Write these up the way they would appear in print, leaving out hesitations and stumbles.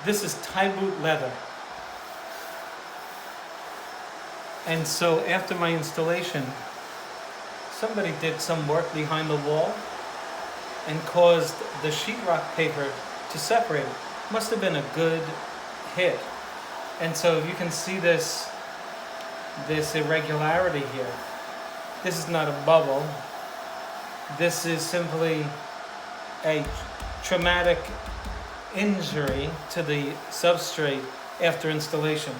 This is tie boot leather. And so after my installation, somebody did some work behind the wall and caused the sheetrock paper to separate. It must have been a good hit. And so you can see this irregularity here. This is not a bubble. This is simply a traumatic injury to the substrate after installation.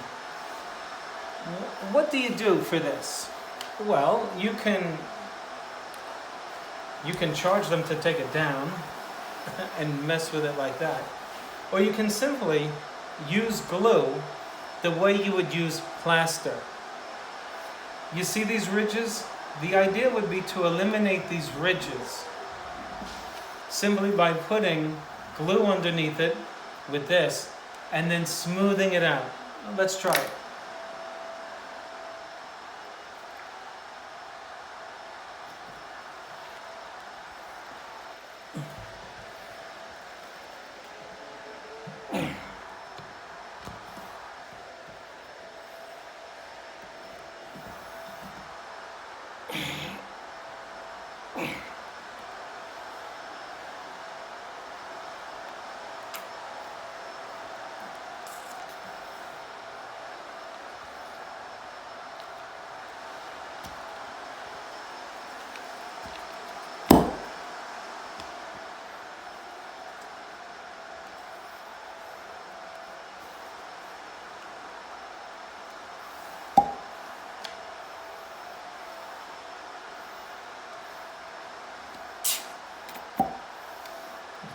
What do you do for this? Well, you can charge them to take it down and mess with it like that. Or you can simply use glue the way you would use plaster. You see these ridges? The idea would be to eliminate these ridges simply by putting glue underneath it with this and then smoothing it out. Let's try it.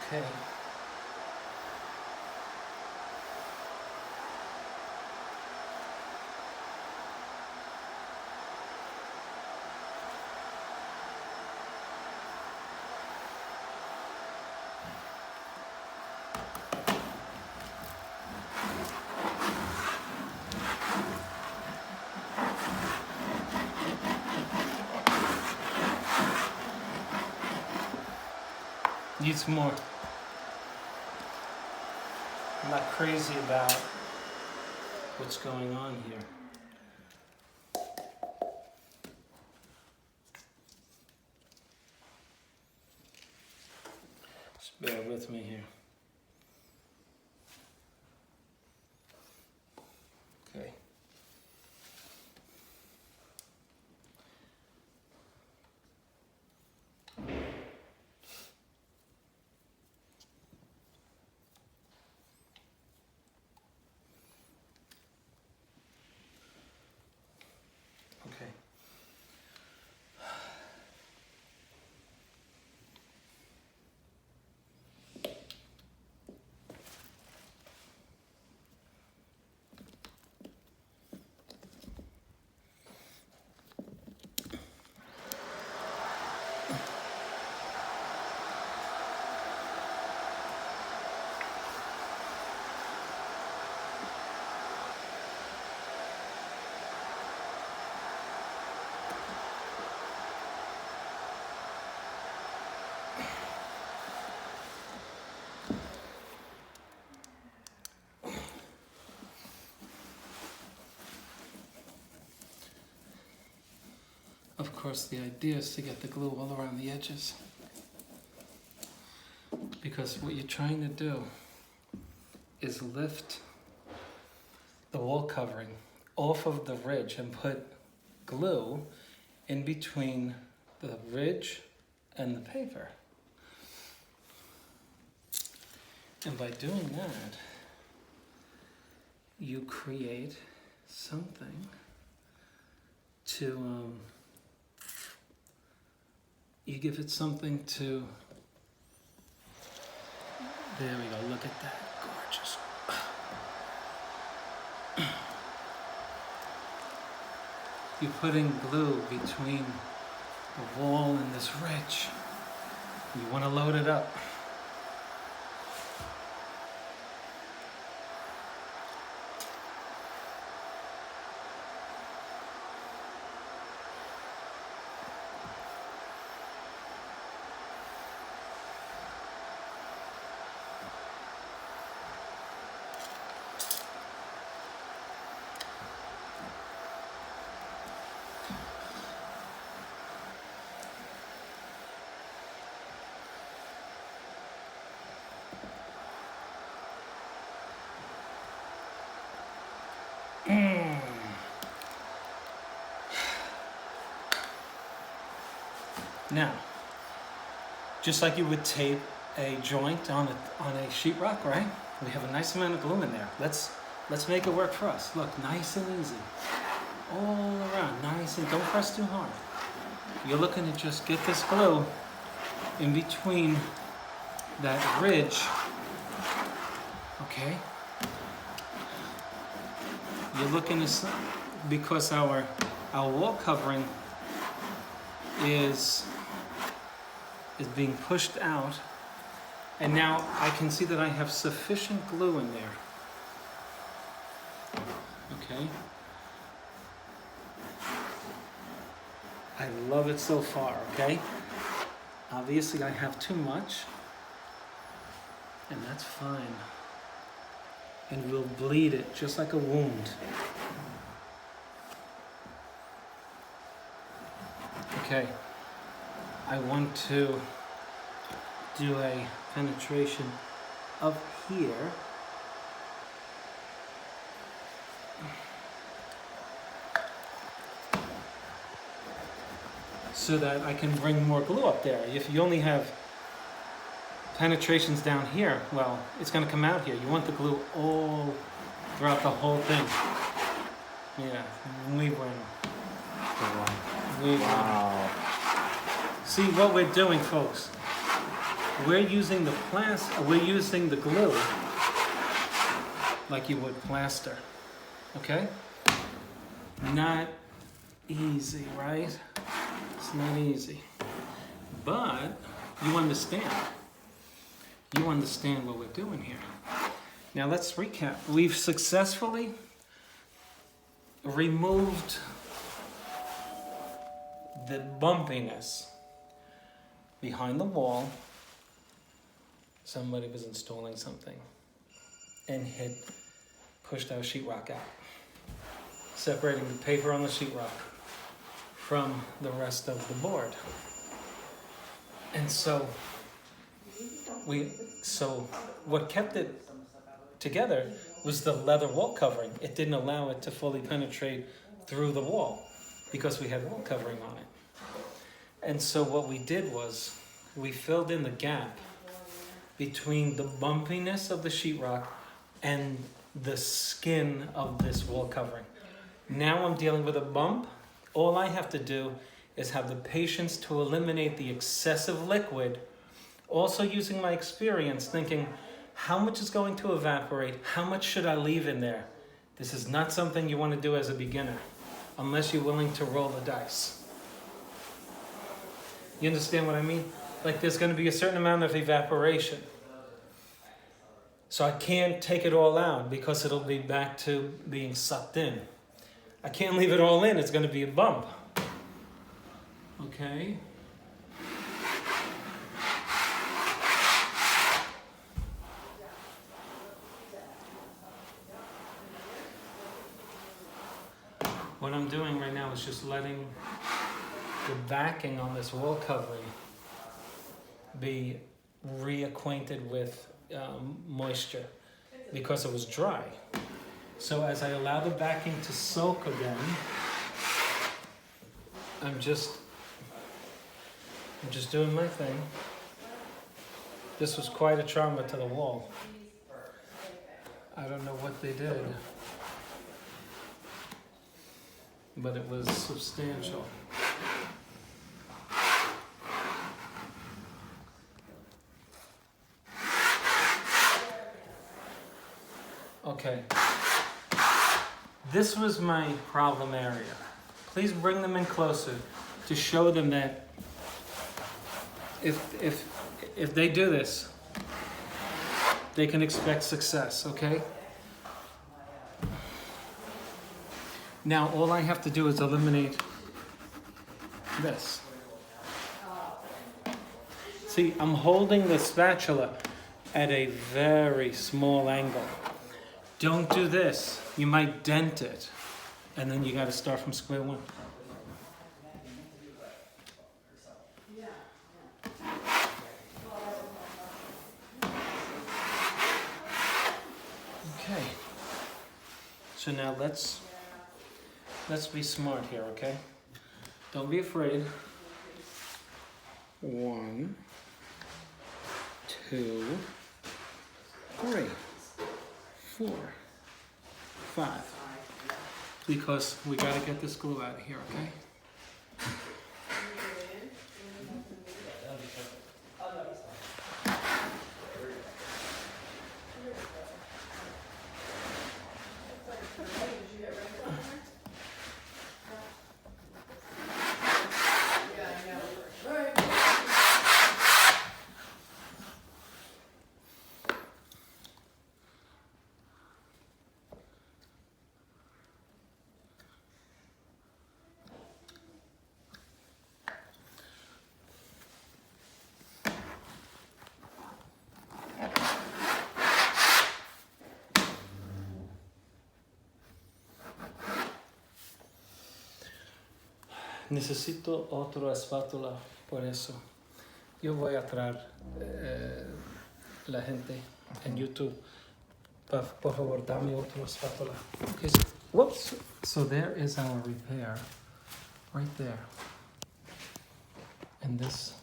Okay. Need some more. I'm not crazy about what's going on here. Just bear with me here. Okay. Okay. Of course, the idea is to get the glue all around the edges, because what you're trying to do is lift the wall covering off of the ridge and put glue in between the ridge and the paper. And by doing that, you create something to you give it something to, there we go, look at that, gorgeous. You're putting glue between the wall and this ridge. You want to load it up. Now, just like you would tape a joint on a sheetrock, right? We have a nice amount of glue in there. Let's make it work for us. Look, nice and easy. All around, nice and don't press too hard. You're looking to just get this glue in between that ridge, okay? You're looking to, because our wall covering is being pushed out, and now I can see that I have sufficient glue in there. Okay. I love it so far, okay? Obviously I have too much, and that's fine. And we'll bleed it just like a wound. Okay, I want to do a penetration up here. So that I can bring more glue up there. If you only have penetrations down here, well, it's going to come out here. You want the glue all throughout the whole thing. Yeah, muy bueno. Muy bueno. Wow. See what we're doing, folks. We're using we're using the glue like you would plaster. Okay? Not easy, right? It's not easy. But you understand. You understand what we're doing here. Now let's recap. We've successfully removed the bumpiness behind the wall. Somebody was installing something and pushed our sheetrock out, separating the paper on the sheetrock from the rest of the board. And so what kept it together was the leather wall covering. It didn't allow it to fully penetrate through the wall because we had wall covering on it. And so what we did was we filled in the gap between the bumpiness of the sheetrock and the skin of this wall covering. Now I'm dealing with a bump. All I have to do is have the patience to eliminate the excessive liquid, also using my experience, thinking, how much is going to evaporate? How much should I leave in there? This is not something you want to do as a beginner, unless you're willing to roll the dice. You understand what I mean? Like there's going to be a certain amount of evaporation. So I can't take it all out because it'll be back to being sucked in. I can't leave it all in, it's going to be a bump. Okay. What I'm doing right now is just letting the backing on this wall covering be reacquainted with moisture because it was dry. So as I allow the backing to soak again, I'm just doing my thing. This was quite a trauma to the wall. I don't know what they did, but it was substantial. Okay. This was my problem area. Please bring them in closer to show them that if they do this, they can expect success, okay? Now all I have to do is eliminate this. See, I'm holding the spatula at a very small angle. Don't do this. You might dent it. And then you got to start from square one. Okay. So now let's be smart here, okay? Don't be afraid. 1, 2, 3, 4, 5. Because we gotta get this glue out of here, okay? Necesito otra espátula por eso. Yo voy a traer la gente en YouTube. Por favor, dame otra espátula. Okay, so, whoops. So there is our repair, right there. And this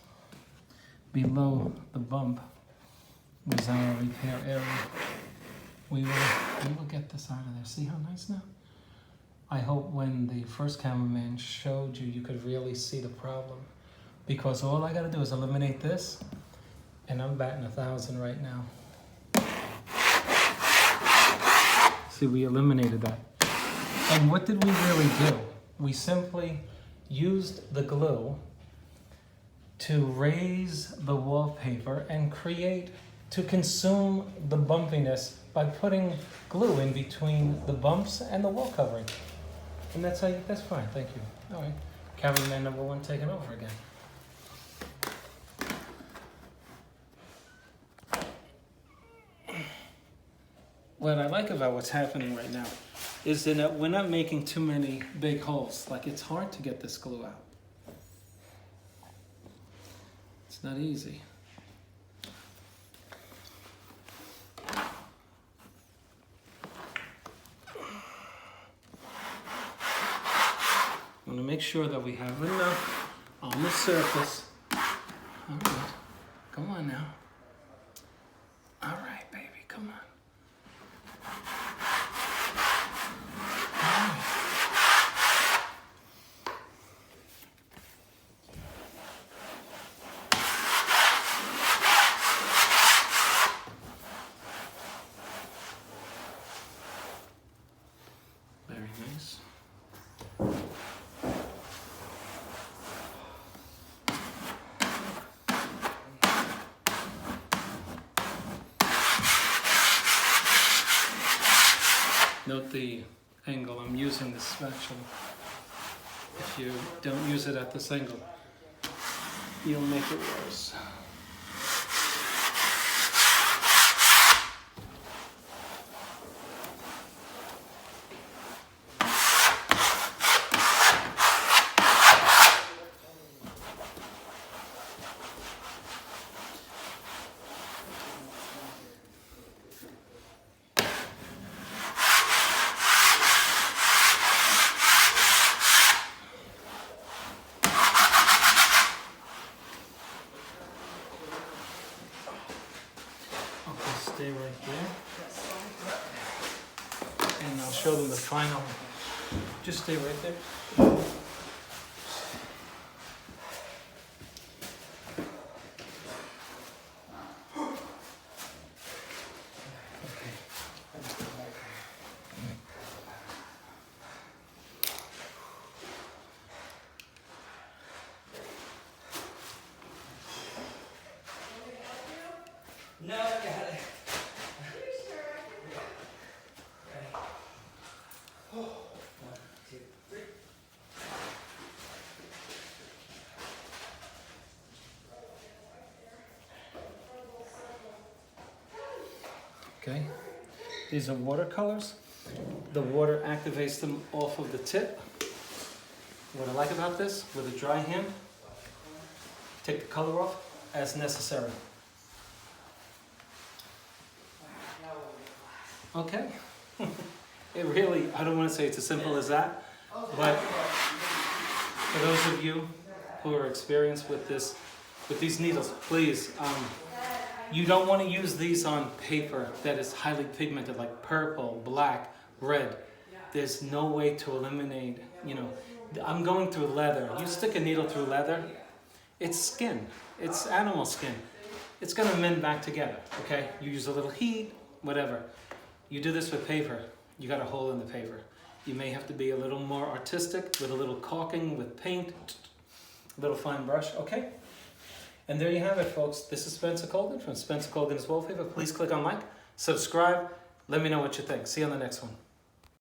below the bump was our repair area. We will get this out of there. See how nice now? I hope when the first cameraman showed you, you could really see the problem. Because all I gotta do is eliminate this, and I'm batting 1,000 right now. See, we eliminated that. And what did we really do? We simply used the glue to raise the wallpaper and to consume the bumpiness by putting glue in between the bumps and the wall covering. And that's fine, thank you. All right, cameraman number 1 taking over again. What I like about what's happening right now is that we're not making too many big holes. Like, it's hard to get this glue out. It's not easy. I want to make sure that we have enough on the surface. All right. Come on now. All right, baby, come on. All right. Very nice. Note the angle. I'm using this spatula. If you don't use it at this angle, you'll make it worse. Stay right there. And I'll show them the final. Just stay right there. No, I got it. Okay, these are watercolors. The water activates them off of the tip. What I like about this, with a dry hand, take the color off as necessary. Okay, it really, I don't want to say it's as simple as that, but for those of you who are experienced with this with these needles, please. You don't want to use these on paper that is highly pigmented, like purple, black, red. There's no way to eliminate, you know, I'm going through leather. You stick a needle through leather, it's skin, it's animal skin. It's gonna mend back together, okay? You use a little heat, whatever. You do this with paper, you got a hole in the paper. You may have to be a little more artistic with a little caulking, with paint, a little fine brush, okay? And there you have it, folks. This is Spencer Colgan from Spencer Colgan's Wallpaper. Please click on like, subscribe, let me know what you think. See you on the next one.